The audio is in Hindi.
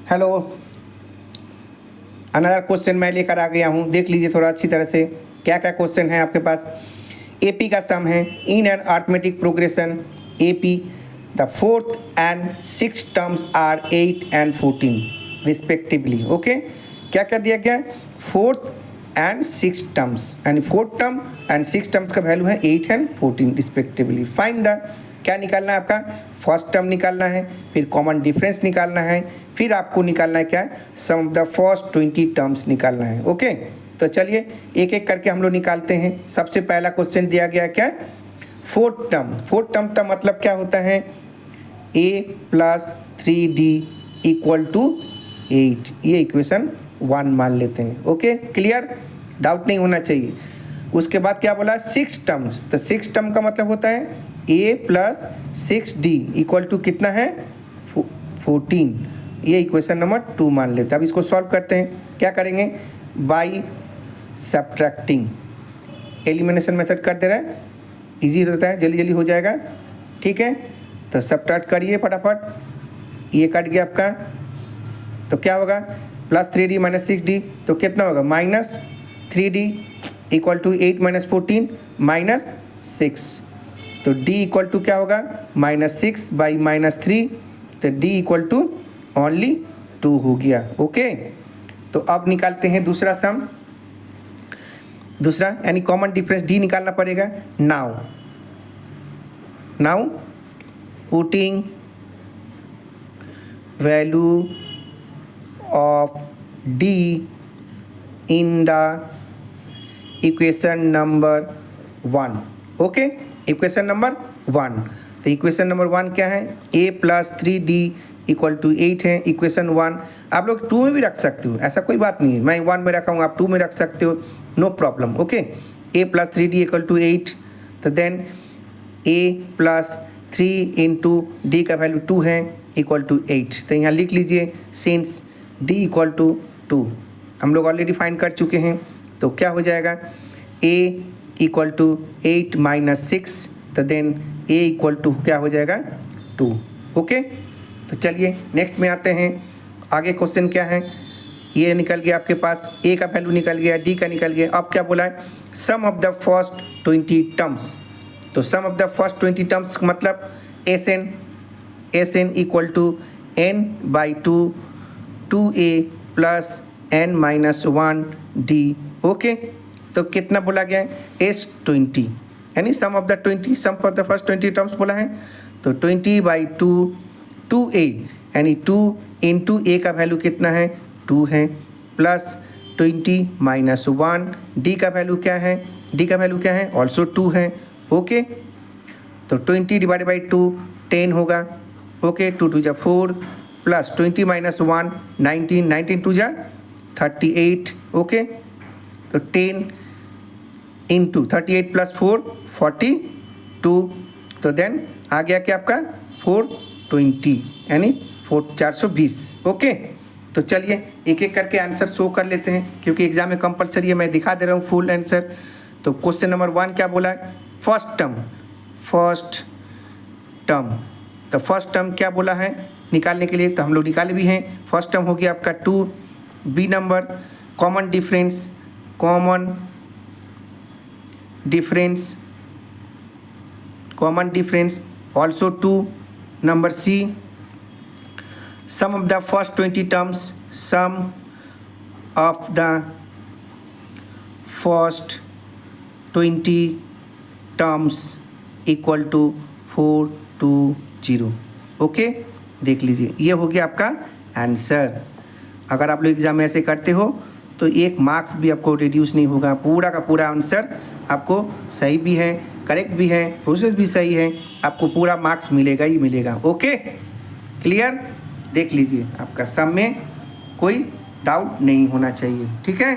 हेलो, अनदर क्वेश्चन मैं लेकर आ गया हूँ। देख लीजिए थोड़ा अच्छी तरह से क्या क्या क्वेश्चन है आपके पास। एपी का सम है in an arithmetic progression AP the fourth and six terms are 8 and 14 respectively. Okay, क्या क्या दिया गया है? फोर्थ एंड सिक्स टर्म्स, यानी fourth term and six terms का वैल्यू है 8 and 14 रिस्पेक्टिवली। फाइंड द, क्या निकालना है आपका? फर्स्ट टर्म निकालना है, फिर कॉमन डिफरेंस निकालना है, फिर आपको निकालना है क्या? सम ऑफ द फर्स्ट 20 टर्म्स निकालना है। ओके, तो चलिए एक एक करके हम लोग निकालते हैं। सबसे पहला क्वेश्चन दिया गया क्या? Fourth term. फोर्थ टर्म का मतलब क्या होता है? a + 3d = 8। ये इक्वेशन 1 मान लेते हैं। ओके, क्लियर, डाउट नहीं होना चाहिए। उसके बाद क्या बोला? Six terms. तो सिक्स टर्म का मतलब होता है a + 6d = कितना है? 14। ये इक्वेशन नंबर 2 मान लेते हैं। अब इसको सॉल्व करते हैं। क्या करेंगे? बाई सब्ट्रैक्टिंग, एलिमिनेशन मेथड कर दे रहा है, इजी होता है, जल्दी जल्दी हो जाएगा। ठीक है, तो सब्ट्रैक्ट करिए फटाफट। ये कट गया आपका, तो क्या होगा? +3d - 6d, तो कितना होगा? -3d = 8 - 14 -6। तो d = क्या होगा? -6 बाई -3, तो d = ओनली 2 हो गया। ओके, तो अब निकालते हैं दूसरा सम। दूसरा यानी कॉमन डिफरेंस d निकालना पड़ेगा। Now putting value of d in the equation number 1। Okay, equation number 1। तो इक्वेशन नंबर 1 क्या है? a + 3d = 8 है इक्वेशन 1। आप लोग 2 में भी रख सकते हो, ऐसा कोई बात नहीं है। मैं 1 में रखा हूँ, आप 2 में रख सकते हो, no problem. Okay, a + 3d = 8, तो देन a + 3 × d का वैल्यू 2 है = 8। तो यहाँ लिख लीजिए सिंस d = 2। हम लोग ऑलरेडी फाइंड कर चुके हैं, तो क्या हो जाएगा? a = 8 - 6, तो देन a = क्या हो जाएगा? 2। ओके, तो चलिए नेक्स्ट में आते हैं। आगे क्वेश्चन क्या है? ये निकल गया आपके पास, a का वैल्यू निकल गया, d का निकल गया। अब क्या बोला है? Sum of the first 20 terms. तो sum of the first 20 terms मतलब SN = n/2 2a + n - 1d। Okay, तो कितना बोला गया है? S20, यानी sum of the 20, sum of the first 20 terms बोला है। तो 20/2 2a, यानी 2 × a का वैल्यू कितना है? 2 है, प्लस 20 - 1 d का वैल्यू क्या है? d का वैल्यू क्या है? ऑल्सो 2 है। ओके, तो 20/2 10 होगा। Okay, 2 × 2 = 4, plus 20 - 1 19, 19 × 2 = 38। ओके, तो 10 × 38 + 4 42, तो देन आ गया क्या आपका? 420, यानी 420। ओके, तो चलिए एक एक करके आंसर शो कर लेते हैं, क्योंकि एग्जाम में कंपलसरी है, मैं दिखा दे रहा हूँ फुल आंसर। तो क्वेश्चन नंबर 1 क्या बोला है? First term. तो फर्स्ट टर्म क्या बोला है निकालने के लिए? तो हम लोग निकाले भी हैं। फर्स्ट टर्म हो गया आपका 2। B number common difference also 2। Number C, sum of the first 20 terms, sum of the first 20 terms = 420। Okay, देख लीजिए, ये हो गया आपका आंसर। अगर आप लोग एग्जाम में ऐसे करते हो तो 1 मार्क्स भी आपको रिड्यूस नहीं होगा। पूरा का पूरा आंसर आपको सही भी है, करेक्ट भी है, प्रोसेस भी सही है, आपको पूरा मार्क्स मिलेगा ही मिलेगा। ओके, क्लियर, देख लीजिए, आपका सम में कोई डाउट नहीं होना चाहिए। ठीक है।